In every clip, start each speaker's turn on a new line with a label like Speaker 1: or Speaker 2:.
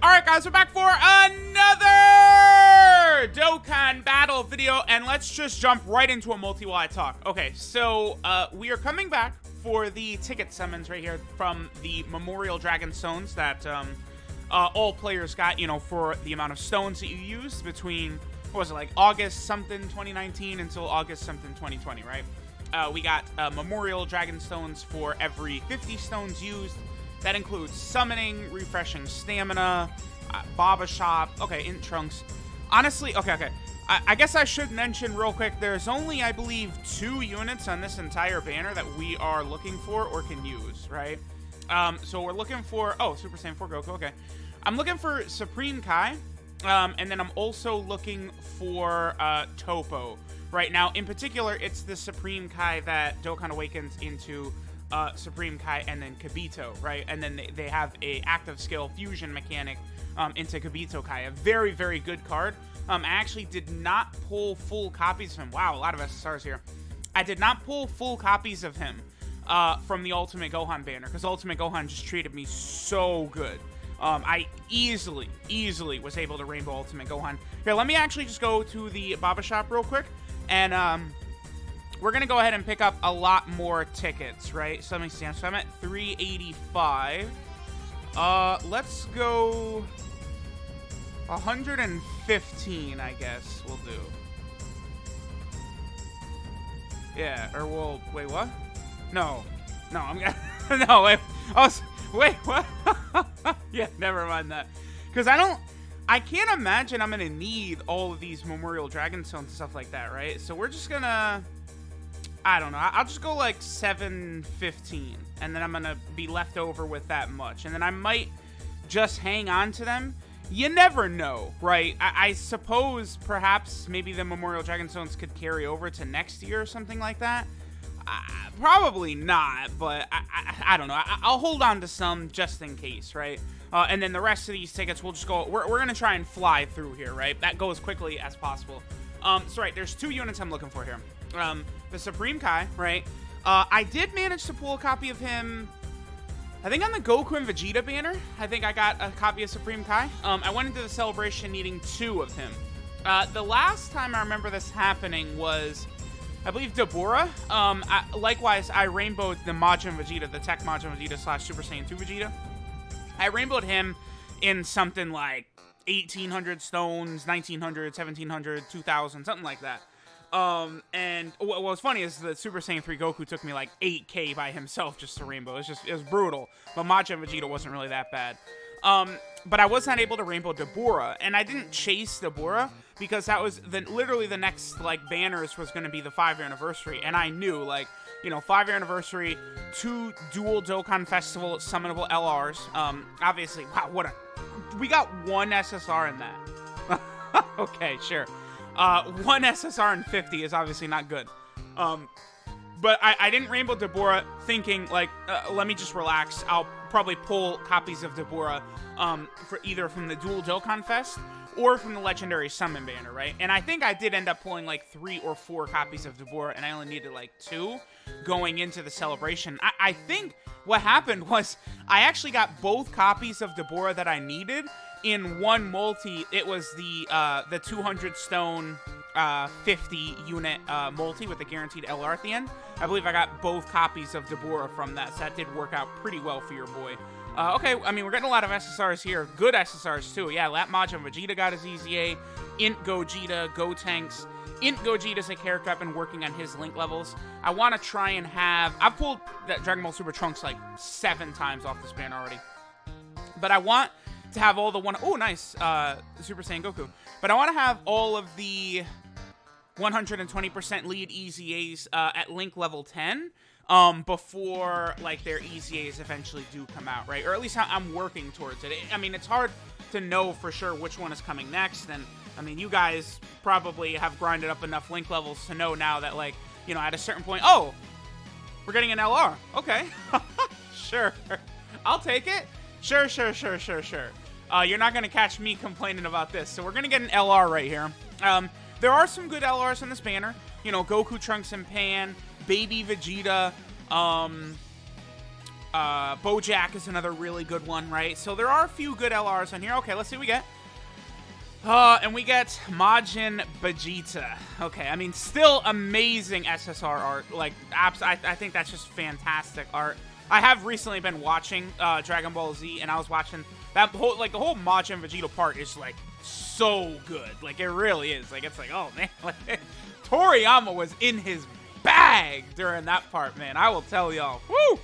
Speaker 1: Alright guys, we're back for another Dokkan battle video, and let's just jump right into a multi while I talk. Okay, so we are coming back for the ticket summons right here from the Memorial Dragon Stones that all players got, you know, for the amount of stones that you used between, what was it, like August something 2019 until August something 2020, right? We got Memorial Dragon Stones for every 50 stones used. That includes summoning, refreshing stamina, Baba Shop, okay, int trunks. Honestly, okay. I guess I should mention real quick, there's only, I believe, 2 units on this entire banner that we are looking for or can use, right? So we're looking for, oh, Super Saiyan 4 Goku, okay. I'm looking for Supreme Kai, and then I'm also looking for Topo. Right now, in particular, it's the Supreme Kai that Dokkan awakens into Supreme Kai and then Kibito, right? And then they have a active skill fusion mechanic into Kibito Kai. A very, very good card. I actually did not pull full copies of him. Wow, a lot of SSRs here. I did not pull full copies of him from the Ultimate Gohan banner, because Ultimate Gohan just treated me so good. I easily was able to rainbow Ultimate Gohan. Here, let me actually just go to the Baba Shop real quick, and we're going to go ahead and pick up a lot more tickets, right? So let me see. So I'm at 385. Let's go 115, I guess we'll do. Yeah, or we'll... Wait, what? No, I'm gonna... No, wait. Wait, what? Yeah, never mind that. Because I can't imagine I'm going to need all of these Memorial Dragon Stones and stuff like that, right? So we're just going to... I don't know. I'll just go like 715, and then I'm going to be left over with that much. And then I might just hang on to them. You never know, right? I suppose perhaps maybe the Memorial Dragon Stones could carry over to next year or something like that. Probably not, but I don't know. I'll hold on to some just in case, right? And then the rest of these tickets, we'll just go... We're going to try and fly through here, right? That go as quickly as possible. So, right, there's 2 units I'm looking for here. The Supreme Kai, right? I did manage to pull a copy of him, I think on the Goku and Vegeta banner. I think I got a copy of Supreme Kai. I went into the celebration needing 2 of him. The last time I remember this happening was, I believe, Deborah. Likewise, I rainbowed the Majin Vegeta, the Tech Majin Vegeta / Super Saiyan 2 Vegeta. I rainbowed him in something like 1,800 stones, 1,900, 1,700, 2,000, something like that. And what was funny is the Super Saiyan 3 Goku took me like 8k by himself just to rainbow. It was brutal. But Majin Vegeta wasn't really that bad. But I was not able to rainbow Deborah, and I didn't chase Deborah because that was literally the next like banners was going to be the 5-year anniversary, and I knew, like, you know, 5-year anniversary, 2 dual Dokkan Festival summonable LRs. Obviously, wow, we got 1 SSR in that. Okay, sure. 1 SSR and 50 is obviously not good. But I didn't rainbow Deborah thinking, like, let me just relax. I'll probably pull copies of Deborah for either from the Dual Dokkan Fest or from the Legendary Summon banner, right? And I think I did end up pulling like 3 or 4 copies of Deborah, and I only needed like 2 going into the celebration. I think what happened was I actually got both copies of Deborah that I needed in 1 multi. It was the 200 stone 50 unit multi with the guaranteed LR at the end. I believe I got both copies of Deborah from that, so that did work out pretty well for your boy. Okay, I mean, we're getting a lot of SSRs here. Good SSRs, too. Yeah, Lat Majin Vegeta got his EZA. Int Gogeta, Gotenks. Int Gogeta is a character I've been working on his link levels. I want to try and have... I've pulled that Dragon Ball Super Trunks like 7 times off this banner already. But I want to have all the one... Oh, nice. Super Saiyan Goku. But I want to have all of the 120% lead EZAs at link level 10 before like their EZAs eventually do come out, right? Or at least I'm working towards it. I mean, it's hard to know for sure which one is coming next, and I mean, you guys probably have grinded up enough link levels to know now that, like, you know, at a certain point, oh, we're getting an LR. Okay. Sure. I'll take it. Sure. You're not going to catch me complaining about this. So we're going to get an LR right here. There are some good LRs in this banner. You know, Goku, Trunks, and Pan, Baby Vegeta, Bojack is another really good one, right? So there are a few good LRs on here. Okay, let's see what we get. And we get Majin Vegeta. Okay, I mean, still amazing SSR art. Like, I think that's just fantastic art. I have recently been watching Dragon Ball Z, and I was watching that whole, like, the whole Majin Vegeta part is, like, so good. Like, it really is. Like, it's like, oh, man. Like, Toriyama was in his bag during that part, man. I will tell y'all. Woo!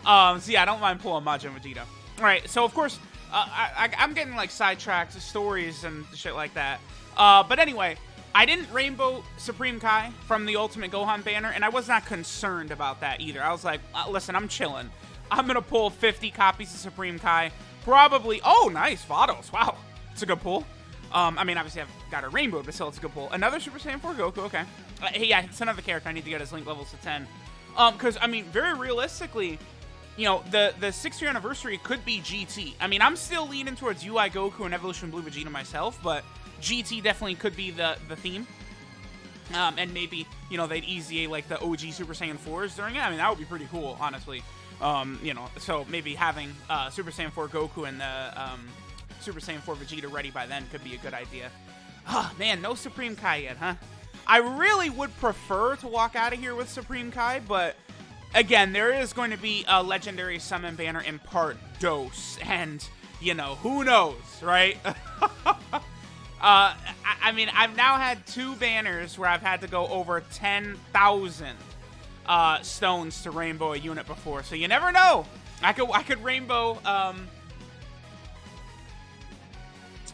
Speaker 1: So, yeah, I don't mind pulling Majin Vegeta. All right, so, of course, I'm getting, like, sidetracked to stories and shit like that. But anyway, I didn't Rainbow Supreme Kai from the Ultimate Gohan banner, and I was not concerned about that either. I was like, listen, I'm chilling. I'm going to pull 50 copies of Supreme Kai. Probably, oh, nice, Vados. Wow, it's a good pull. I mean, obviously, I've got a Rainbow, but still, it's a good pull. Another Super Saiyan 4 Goku, okay. Hey, yeah, it's another character. I need to get his link levels to 10. Because, I mean, very realistically, you know, the 6th year anniversary could be GT. I mean, I'm still leaning towards UI Goku and Evolution Blue Vegeta myself, but GT definitely could be the theme. And maybe, you know, they'd easy like the OG Super Saiyan 4s during it. I mean, that would be pretty cool, honestly. You know, so maybe having Super Saiyan 4 Goku and the Super Saiyan 4 Vegeta ready by then could be a good idea. Oh, man, no Supreme Kai yet, huh? I really would prefer to walk out of here with Supreme Kai, but again, there is going to be a Legendary Summon banner in part dos, and, you know, who knows, right? I mean, I've now had 2 banners where I've had to go over 10,000 stones to rainbow a unit before, so you never know. I could rainbow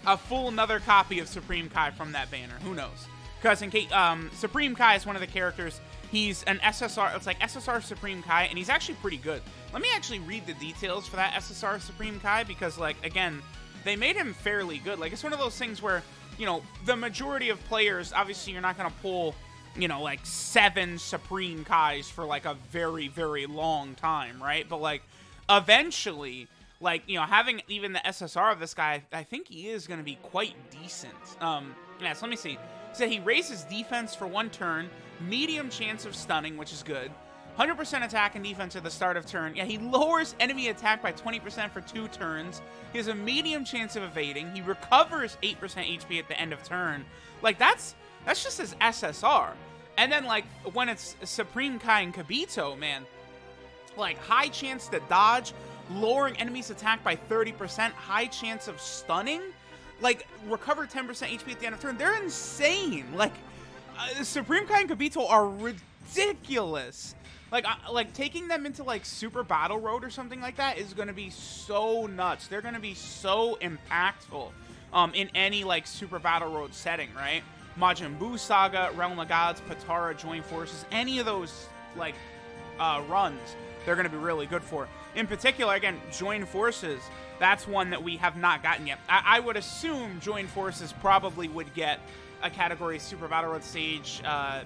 Speaker 1: a full another copy of Supreme Kai from that banner. Who knows? Because in case Supreme Kai is one of the characters. He's an SSR. It's like SSR Supreme Kai, and he's actually pretty good. Let me actually read the details for that SSR Supreme Kai because, like, again, they made him fairly good. Like, it's one of those things where, you know, the majority of players, obviously, you're not going to pull, you know, like 7 Supreme Kais for, like, a very, very long time, right? But, like, eventually, like, you know, having even the SSR of this guy, I think he is going to be quite decent. Yeah, so let me see. So he raises defense for 1 turn, medium chance of stunning, which is good. 100% attack and defense at the start of turn. Yeah, he lowers enemy attack by 20% for 2 turns. He has a medium chance of evading. He recovers 8% HP at the end of turn. Like, that's just his SSR. And then, like, when it's Supreme Kai and Kibito, man, like, high chance to dodge, lowering enemies attack by 30%, high chance of stunning, like, recover 10% HP at the end of turn. They're insane. Like, Supreme Kai and Kibito are ridiculous. Like taking them into, like, Super Battle Road or something like that is going to be so nuts. They're going to be so impactful in any, like, Super Battle Road setting, right? Majin Buu Saga, Realm of Gods, Patara, Join Forces, any of those, like, runs, they're going to be really good for. In particular, again, Join Forces, that's one that we have not gotten yet. I would assume Join Forces probably would get a category Super Battle Road stage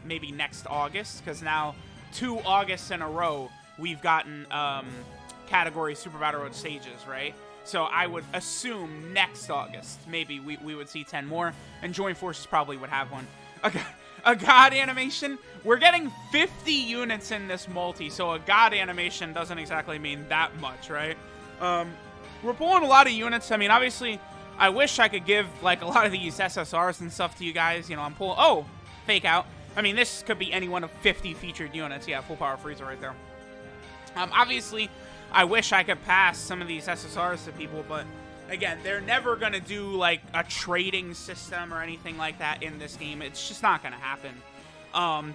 Speaker 1: maybe next August, because now 2 Augusts in a row we've gotten category Super Battle Road stages, right? So I would assume next August maybe we would see 10 more, and Join Forces probably would have one. A God animation? We're getting 50 units in this multi, so a God animation doesn't exactly mean that much, right? We're pulling a lot of units. I mean, obviously, I wish I could give, like, a lot of these SSRs and stuff to you guys. You know, I'm pulling... Oh, fake out. I mean, this could be any one of 50 featured units. Yeah, full power Frieza right there. Obviously, I wish I could pass some of these SSRs to people, but again, they're never going to do, like, a trading system or anything like that in this game. It's just not going to happen.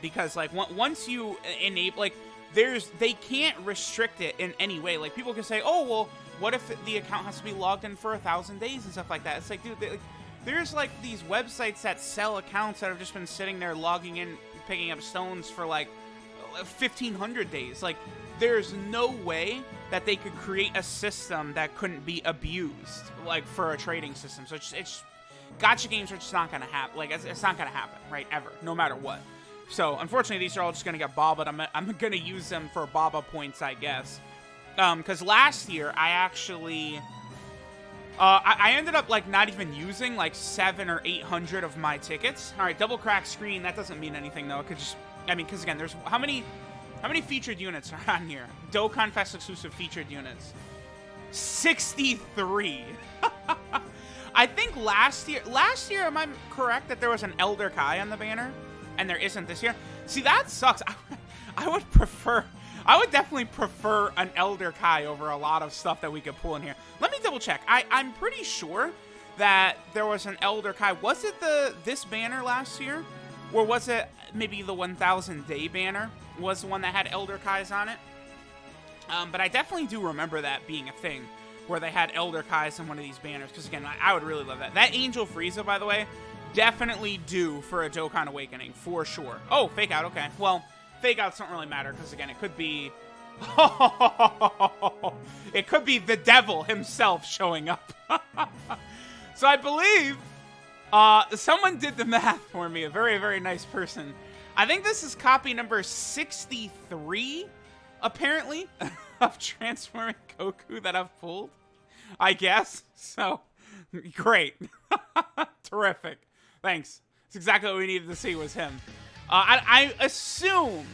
Speaker 1: Because, like, once you enable... Like, they can't restrict it in any way. Like, people can say, oh, well, what if the account has to be logged in for 1,000 days and stuff like that? It's like, dude, there's, like, these websites that sell accounts that have just been sitting there logging in, picking up stones for, like, 1,500 days. Like, there's no way that they could create a system that couldn't be abused, like, for a trading system. So it's gacha games are just not going to happen. Like, it's not going to happen, right, ever, no matter what. So, unfortunately, these are all just going to get Baba. I'm going to use them for Baba points, I guess. Because last year, I actually... I ended up, like, not even using, like, 700 or 800 of my tickets. All right, double crack screen. That doesn't mean anything, though. It could just... I mean, because, again, there's... How many How many featured units are on here? Dokkan Fest exclusive featured units. 63. I think last year, am I correct that there was an Elder Kai on the banner? And there isn't this year? See, that sucks. I would definitely prefer an Elder Kai over a lot of stuff that we could pull in here. Let me double check. I'm pretty sure that there was an Elder Kai. Was it this banner last year? Or was it maybe the 1000 day banner was the one that had Elder Kais on it? But I definitely do remember that being a thing where they had Elder Kais in one of these banners. Because again, I would really love that. That Angel Frieza, by the way, definitely due for a Dokkan Awakening, for sure. Oh, fake out, okay. Well, fake outs don't really matter, because again, it could be... it could be the devil himself showing up. So I believe someone did the math for me, a very, very nice person. I think this is copy number 63, apparently, of Transforming Goku that I've pulled, I guess. So, great. Terrific. Thanks. That's exactly what we needed to see was him. I assume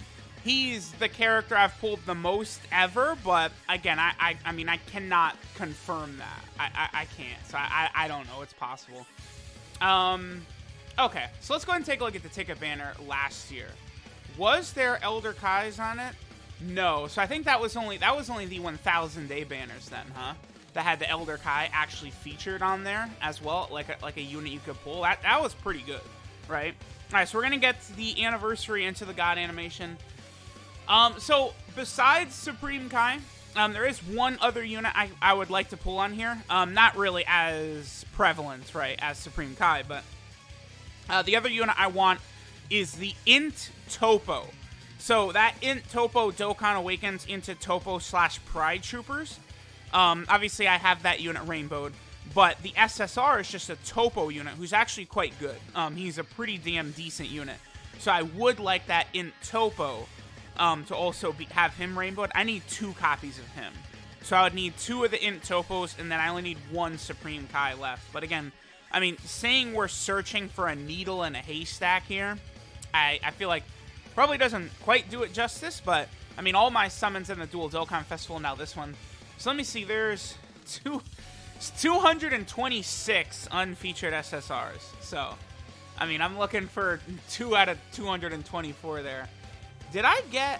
Speaker 1: he's the character I've pulled the most ever, but again, I mean, I cannot confirm that. I can't, so I don't know. It's possible. Okay, so let's go ahead and take a look at the ticket banner last year. Was there Elder Kais on it? No, so I think that was only the 1000 day banners then, huh? That had the Elder Kai actually featured on there as well, like a unit you could pull. That was pretty good, right? All right, so we're gonna get the anniversary into the God animation. So besides Supreme Kai, there is one other unit I would like to pull on here. Not really as prevalent, right, as Supreme Kai, but the other unit I want is the Int Topo. So that Int Topo Dokkan Awakens into Topo / Pride Troopers. Obviously, I have that unit rainbowed, but the SSR is just a Topo unit who's actually quite good. He's a pretty damn decent unit. So I would like that Int Topo to also have him rainbowed. I need 2 copies of him. So I would need 2 of the Int Topos, and then I only need 1 Supreme Kai left. But again, I mean, saying we're searching for a needle in a haystack here, I feel like probably doesn't quite do it justice, but I mean, all my summons in the Dual Dokkan Festival, now this one. So let me see, there's 226 unfeatured SSRs. So, I mean, I'm looking for 2 out of 224 there. Did I get...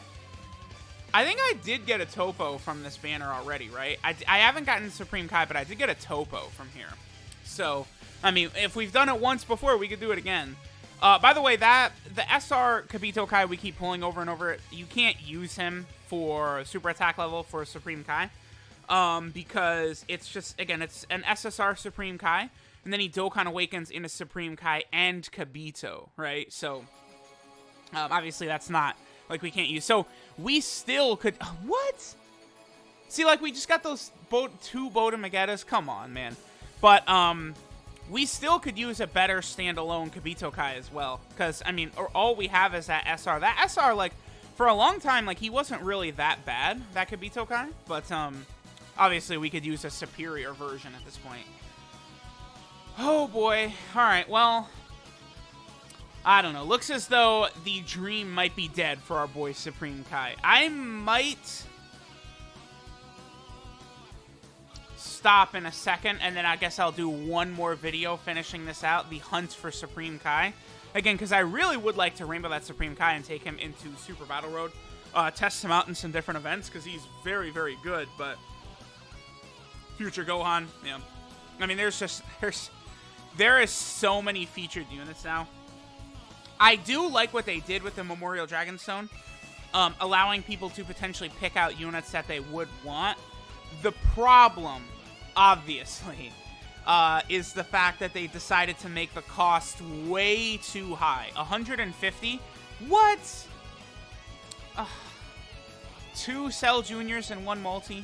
Speaker 1: I think I did get a Topo from this banner already, right? I haven't gotten Supreme Kai, but I did get a Topo from here. So, I mean, if we've done it once before, we could do it again. By the way, the SR Kibito Kai we keep pulling over and over, you can't use him for super attack level for Supreme Kai. Because it's just, again, it's an SSR Supreme Kai, and then he Dokkan Awakens into Supreme Kai and Kibito, right? So, obviously that's not, like, we can't use. So, we still could, what? See, like, we just got those 2 Boda-Mageddas, come on, man. But, we still could use a better standalone Kibito Kai as well, because, I mean, all we have is that SR. That SR, like, for a long time, like, he wasn't really that bad, that Kibito Kai, but, obviously, we could use a superior version at this point. Oh, boy. All right, well, I don't know. Looks as though the dream might be dead for our boy Supreme Kai. I might stop in a second, and then I guess I'll do one more video finishing this out, the hunt for Supreme Kai. Again, because I really would like to rainbow that Supreme Kai and take him into Super Battle Road. Test him out in some different events, because he's very, very good, but... Future Gohan, yeah. I mean, there is so many featured units now. I do like what they did with the Memorial Dragonstone, allowing people to potentially pick out units that they would want. The problem, obviously, is the fact that they decided to make the cost way too high. 150? What? 2 Cell Juniors and 1 multi.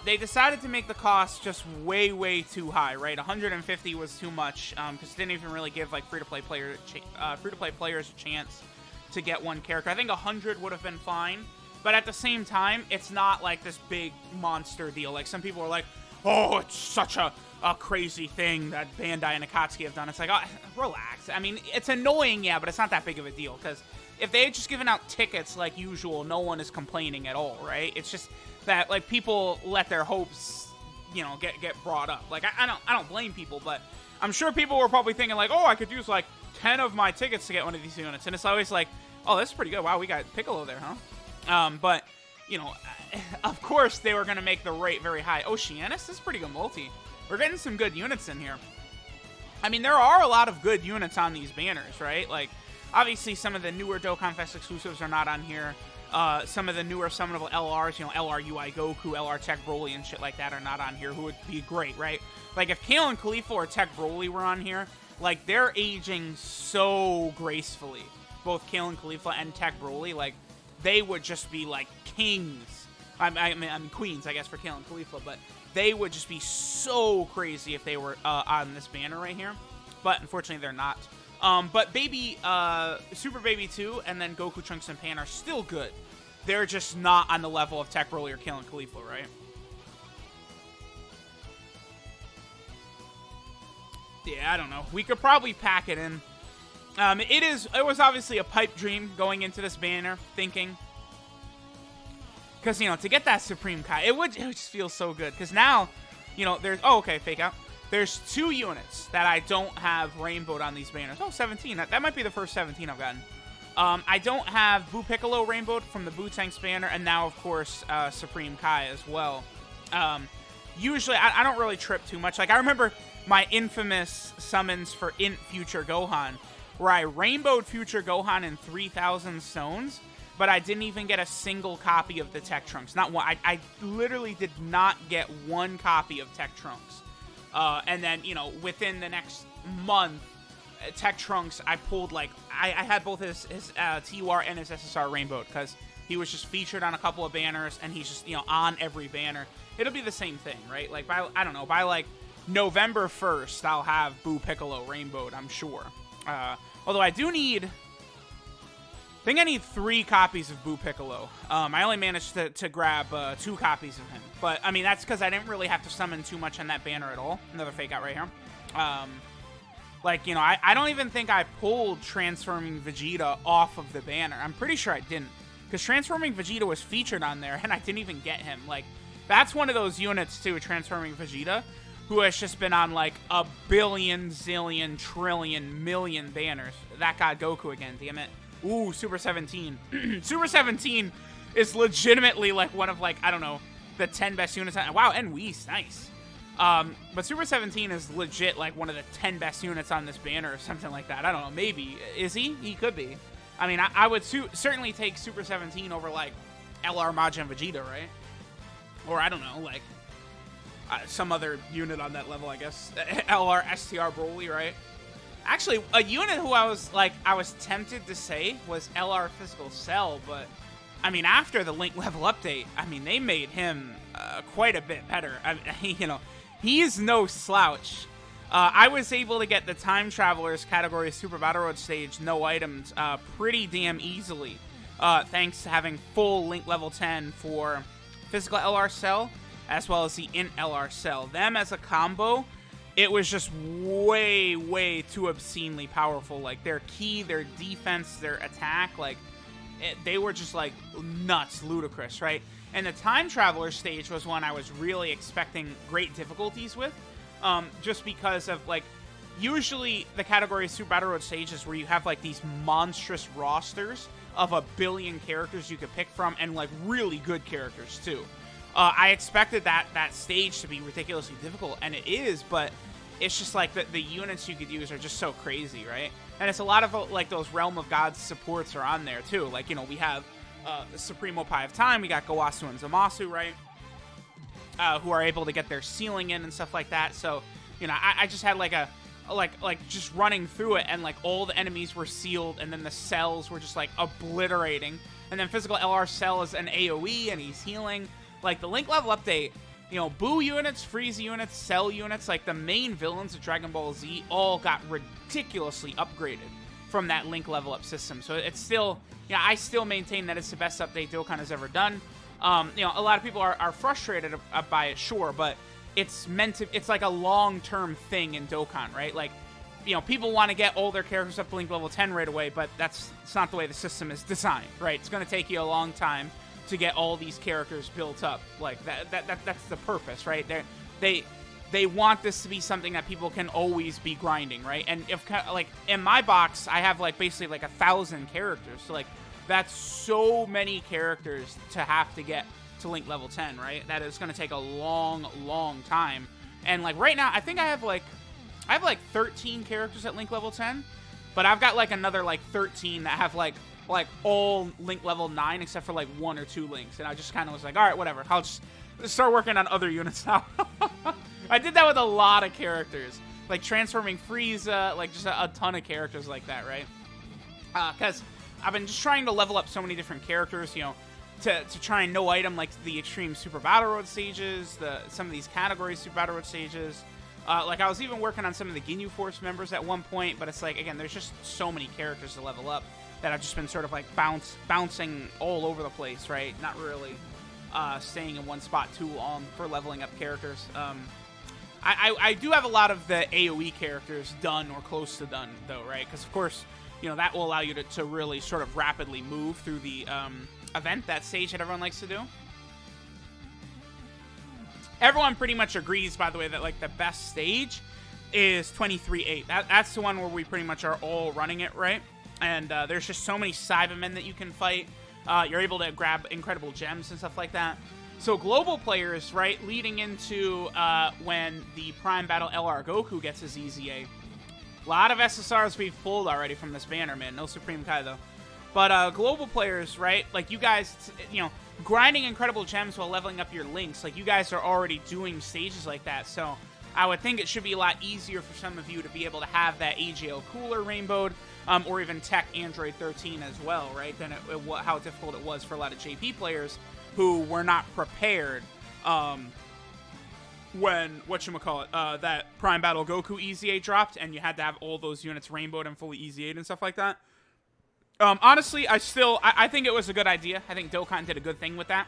Speaker 1: They decided to make the cost just way, way too high, right? 150 was too much, because it didn't even really give, like, free-to-play players a chance to get 1 character. I think 100 would have been fine, but at the same time, it's not, like, this big monster deal. Like, some people are like, oh, it's such a crazy thing that Bandai and Akatsuki have done. It's like, oh, relax. I mean, it's annoying, yeah, but it's not that big of a deal, because if they had just given out tickets like usual, no one is complaining at all, right? It's just that, like, people let their hopes, you know, get brought up. Like, I don't blame people, but I'm sure people were probably thinking, like, oh, I could use, like, 10 of my tickets to get one of these units, and it's always like, oh, that's pretty good. Wow, we got Piccolo there, huh? But, you know, of course they were going to make the rate very high. Oceanus is pretty good multi. We're getting some good units in here. I mean, there are a lot of good units on these banners, right? Like, obviously, some of the newer Dokkan Fest exclusives are not on here. Some of the newer summonable LRs, you know, LR UI Goku, LR Tech Broly, and shit like that are not on here, who would be great, right? Like, if Kale and Khalifa or Tech Broly were on here, like, they're aging so gracefully. Both Kale and Khalifa and Tech Broly, like, they would just be, like, kings. I mean, queens, I guess, for Kale and Khalifa, but they would just be so crazy if they were on this banner right here. But, unfortunately, they're not. But Baby, Super Baby 2 and then Goku, Trunks, and Pan are still good. They're just not on the level of Tech Broly or Kale and Khalifa, right? Yeah, I don't know. We could probably pack it in. It was obviously a pipe dream going into this banner, thinking. Because, you know, to get that Supreme Kai, it would just feel so good. Because now, you know, there's... Oh, okay, fake out. There's 2 units that I don't have rainbowed on these banners. Oh, 17. That might be the first 17 I've gotten. I don't have Boo Piccolo rainbowed from the Boo Tanks banner. And now, of course, Supreme Kai as well. Usually, I don't really trip too much. Like, I remember my infamous summons for Future Gohan, where I rainbowed Future Gohan in 3,000 stones, but I didn't even get a single copy of the Tech Trunks. Not one. I literally did not get one copy of Tech Trunks. And then, you know, within the next month, Tech Trunks, I pulled, like, I had both his TUR and his SSR rainbowed, because he was just featured on a couple of banners, and he's just, you know, on every banner. It'll be the same thing, right? Like, I don't know, by, like, November 1st, I'll have Boo Piccolo rainbowed, I'm sure. Although I do need... I think I need 3 copies of Boo Piccolo. I only managed to grab 2 copies of him. But, I mean, that's because I didn't really have to summon too much on that banner at all. Another fake out right here. Like, you know, I don't even think I pulled Transforming Vegeta off of the banner. I'm pretty sure I didn't. Because Transforming Vegeta was featured on there, and I didn't even get him. Like, that's one of those units, too, Transforming Vegeta, who has just been on, like, a billion, zillion, trillion, million banners. That God Goku again, damn it. Ooh, Super 17. Super 17 is legitimately, like, one of, like, I don't know, the 10 best units. Wow, and Whis, nice. But Super 17 is legit, like, one of the 10 best units on this banner or something like that. I don't know, maybe. Is he? He could be. I mean, I would certainly take Super 17 over, like, LR Majin Vegeta, right? Or, I don't know, like, some other unit on that level, I guess. LR STR Broly, right? Actually, a unit who I was tempted to say was LR Physical Cell, but, I mean, after the Link level update, I mean, they made him quite a bit better. You know, he is no slouch. I was able to get the Time Travelers category Super Battle Road stage, no items, pretty damn easily, thanks to having full Link level 10 for Physical LR Cell, as well as the Int LR Cell. Them as a combo, it was just way, way too obscenely powerful. Like, their ki, their defense, their attack, like, they were just, like, nuts, ludicrous, right? And the Time Traveler stage was one I was really expecting great difficulties with, just because of, like, usually the category Super Battle Road stages where you have, like, these monstrous rosters of a billion characters you could pick from, and, like, really good characters, too. I expected that stage to be ridiculously difficult, and it is, but it's just like the units you could use are just so crazy, right? And it's a lot of, like, those Realm of Gods supports are on there, too. Like, you know, we have the Supremo Pie of Time, we got Gowasu and Zamasu, right? Who are able to get their sealing in and stuff like that. So, you know, I just had, like, just running through it, and, like, all the enemies were sealed, and then the cells were just, like, obliterating. And then Physical LR Cell is an AoE, and he's healing. Like, the Link level update, you know, Boo units, Frieza units, Cell units, like, the main villains of Dragon Ball Z all got ridiculously upgraded from that Link level up system. So it's still, yeah, I still maintain that it's the best update Dokkan has ever done. You know, a lot of people are frustrated by it, sure, but it's like a long-term thing in Dokkan, right? Like, you know, people want to get all their characters up to Link level 10 right away, but it's not the way the system is designed, right? It's going to take you a long time to get all these characters built up. Like, that's the purpose, right? They want this to be something that people can always be grinding, right? And if, like, in my box, I have, like, basically, like, 1,000 characters. So, like, that's so many characters to have to get to Link level 10, right? That is going to take a long, long time. And, like, right now, I think I have, like, 13 characters at Link level 10, but I've got, like, another, like, 13 that have, like all Link level 9 except for, like, 1 or 2 Links. And I just kind of was like, all right, whatever. I'll just start working on other units now. I did that with a lot of characters, like transforming Frieza, like just a ton of characters like that, right? Because I've been just trying to level up so many different characters, you know, to try and no item like the Extreme Super Battle Road stages, some of these categories Super Battle Road stages. Like, I was even working on some of the Ginyu Force members at one point, but it's like, again, there's just so many characters to level up that I've just been sort of like bouncing all over the place, right? Not really staying in one spot too long for leveling up characters. I do have a lot of the AoE characters done or close to done, though, right? Because, of course, you know, that will allow you to really sort of rapidly move through the event, that stage that everyone likes to do. Everyone pretty much agrees, by the way, that, like, the best stage is 23-8. That's the one where we pretty much are all running it, right? And there's just so many Cybermen that you can fight. You're able to grab incredible gems and stuff like that. So global players, right, leading into when the Prime Battle LR Goku gets his EZA. A lot of SSRs we've pulled already from this banner, man. No Supreme Kai, though. But global players, right, like you guys, you know, grinding incredible gems while leveling up your links, like you guys are already doing stages like that. So I would think it should be a lot easier for some of you to be able to have that AGL cooler rainbowed, or even tech Android 13 as well, right, than how difficult it was for a lot of JP players who were not prepared when, that Prime Battle Goku EZA dropped, and you had to have all those units rainbowed and fully EZA'd and stuff like that. Honestly, I think it was a good idea. I think Dokkan did a good thing with that.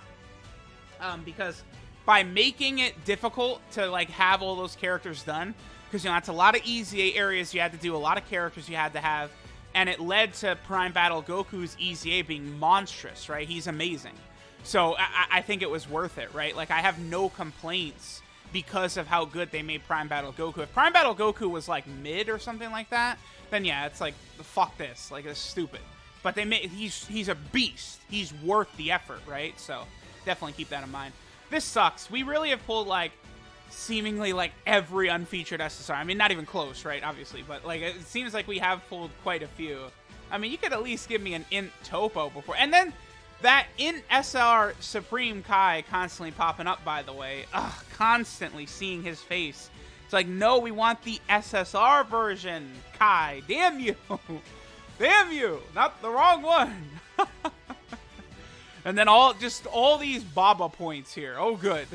Speaker 1: Because by making it difficult to, like, have all those characters done, because, you know, that's a lot of EZA areas you had to do, a lot of characters you had to have, and it led to Prime Battle Goku's EZA being monstrous, right? He's amazing. So I think it was worth it, right? Like, I have no complaints because of how good they made Prime Battle Goku. If Prime Battle Goku was, like, mid or something like that, then yeah, it's like, fuck this. Like, it's stupid. But he's a beast. He's worth the effort, right? So definitely keep that in mind. This sucks. We really have pulled, like, seemingly, like, every unfeatured SSR. I mean, not even close, right? Obviously. But, like, it seems like we have pulled quite a few. I mean, you could at least give me an Int Topo before. And then that Int SR Supreme Kai constantly popping up, by the way. Ugh, constantly seeing his face. It's like, no, we want the SSR version, Kai. Damn you. Damn you! Not the wrong one! And then all these Baba points here. Oh, good.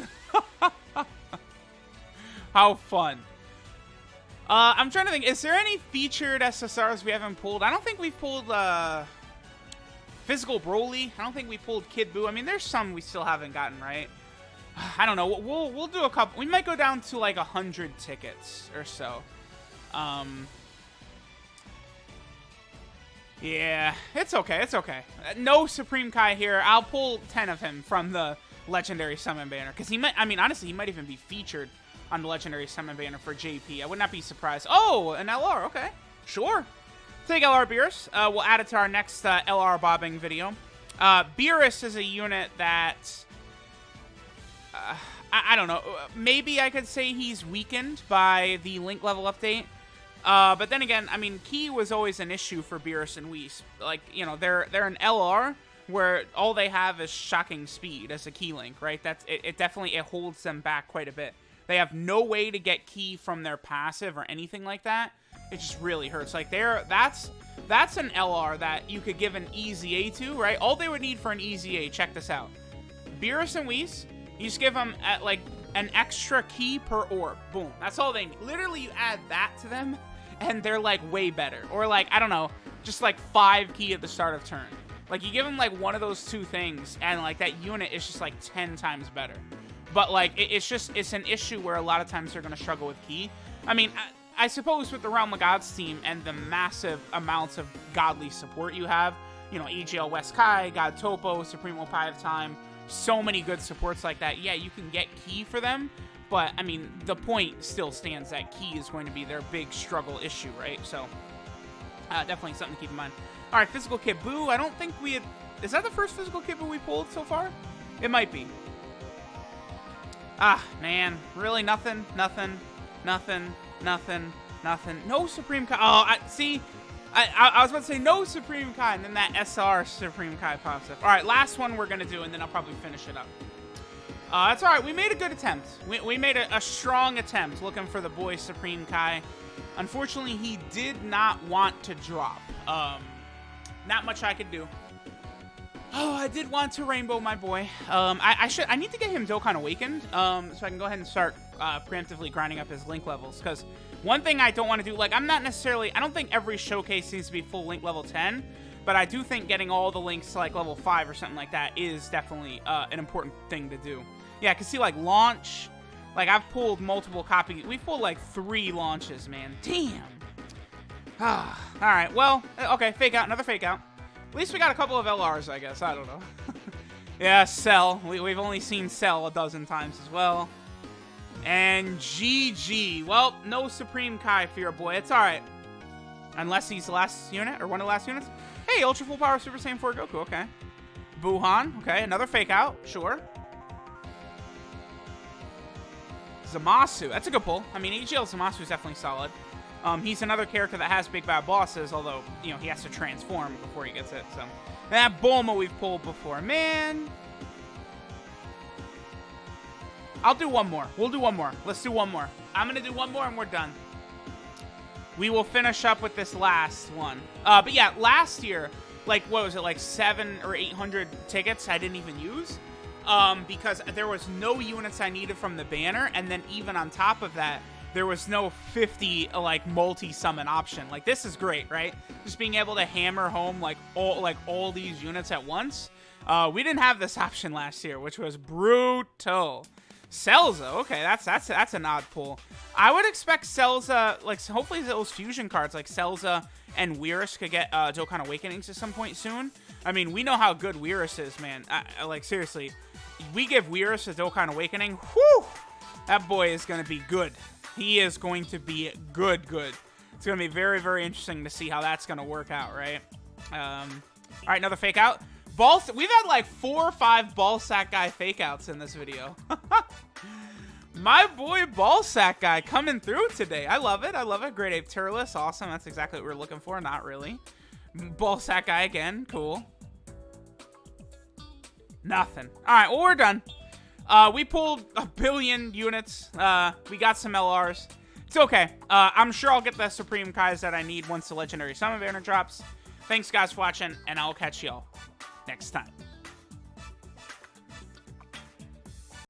Speaker 1: How fun. I'm trying to think, is there any featured SSRs we haven't pulled? I don't think we've pulled Physical Broly. I don't think we pulled Kid Buu. I mean, there's some we still haven't gotten, right? I don't know. We'll do a couple. We might go down to like 100 tickets or so. Yeah, it's okay. It's okay. No Supreme Kai here. I'll pull 10 of him from the Legendary Summon banner. Because he might, I mean, honestly, he might even be featured on the Legendary Summon banner for JP. I would not be surprised. Oh, an LR. Okay. Sure. Take LR Beerus. We'll add it to our next LR bobbing video. Beerus is a unit that... I don't know. Maybe I could say he's weakened by the Link level update. But then again, I mean, Key was always an issue for Beerus and Whis. Like, you know, they're an LR where all they have is shocking speed as a Key Link, right? It definitely holds them back quite a bit. They have no way to get Key from their passive or anything like that. It just really hurts. Like, that's an LR that you could give an EZA to, right? All they would need for an EZA, check this out. Beerus and Whis, you just give them like an extra Key per orb. Boom. That's all they need. Literally, you add that to them, and they're, like, way better. Or, like, I don't know, just, like, 5 Key at the start of turn. Like, you give them, like, one of those two things, and, like, that unit is just, like, 10 times better. But, like, it's an issue where a lot of times they're going to struggle with Ki. I mean, I suppose with the Realm of Gods team and the massive amounts of godly support you have, you know, EGL West Kai, God Topo, Supremo Pie of Time, so many good supports like that. Yeah, you can get Ki for them, but, I mean, the point still stands that Ki is going to be their big struggle issue, right? So, definitely something to keep in mind. All right, Physical Kit Boo. I don't think we had... Is that the first Physical Kit Boo we pulled so far? It might be. Ah, man. Really? Nothing? Nothing? Nothing? Nothing? Nothing? No Supreme Kai. Oh, see... I was about to say no Supreme Kai, and then that SR Supreme Kai pops up. All right, last one we're going to do, and then I'll probably finish it up. That's all right. We made a good attempt. We made a strong attempt looking for the boy Supreme Kai. Unfortunately, he did not want to drop. Not much I could do. Oh, I did want to rainbow my boy. I need to get him Dokkan Awakened, so I can go ahead and start preemptively grinding up his Link levels, because one thing I don't want to do, like, I don't think every showcase needs to be full Link level 10, but I do think getting all the Links to, like, level 5 or something like that is definitely an important thing to do. Yeah, I can see, like, launch. Like, I've pulled multiple copies. We've pulled, like, 3 launches, man. Damn. All right, well, okay, fake out, another fake out. At least we got a couple of LRs, I guess. I don't know. Yeah, Cell. We've only seen Cell a dozen times as well. And GG. Well, no Supreme Kai for your boy. It's all right. Unless he's the last unit or one of the last units. Hey, Ultra Full Power Super Saiyan 4 Goku. Okay. Buhan. Okay, another fake out. Sure. Zamasu. That's a good pull. I mean, EGL Zamasu is definitely solid. He's another character that has big bad bosses, although, you know, he has to transform before he gets it, so. That Bulma we've pulled before. Man. I'll do one more. We'll do one more. Let's do one more. I'm going to do one more and we're done. We will finish up with this last one. But yeah, last year, like, what was it, like 700 or 800 tickets I didn't even use? Because there was no units I needed from the banner, and then even on top of that, there was no 50 like multi-summon option. Like, this is great, right? Just being able to hammer home like all these units at once. We didn't have this option last year, which was brutal. Celza, okay, that's an odd pull. I would expect Celza, like, hopefully those fusion cards like Celza and Beerus could get Dokkan Awakenings at some point soon. I mean, we know how good Beerus is, man. Like, seriously, we give Beerus a Dokkan Awakening, whew, that boy is going to be good. He is going to be good. It's going to be very, very interesting to see how that's going to work out, right? All right, another fake out. We've had like 4 or 5 Ballsack Guy fake outs in this video. My boy Ballsack Guy coming through today. I love it. I love it. Great Ape Turles. Awesome. That's exactly what we were looking for. Not really. Ballsack Guy again. Cool. Nothing. All right, well, we're done. We pulled 1 billion units. We got some LRs. It's okay. I'm sure I'll get the Supreme Kais that I need once the Legendary Summon Banner drops. Thanks, guys, for watching, and I'll catch y'all next time.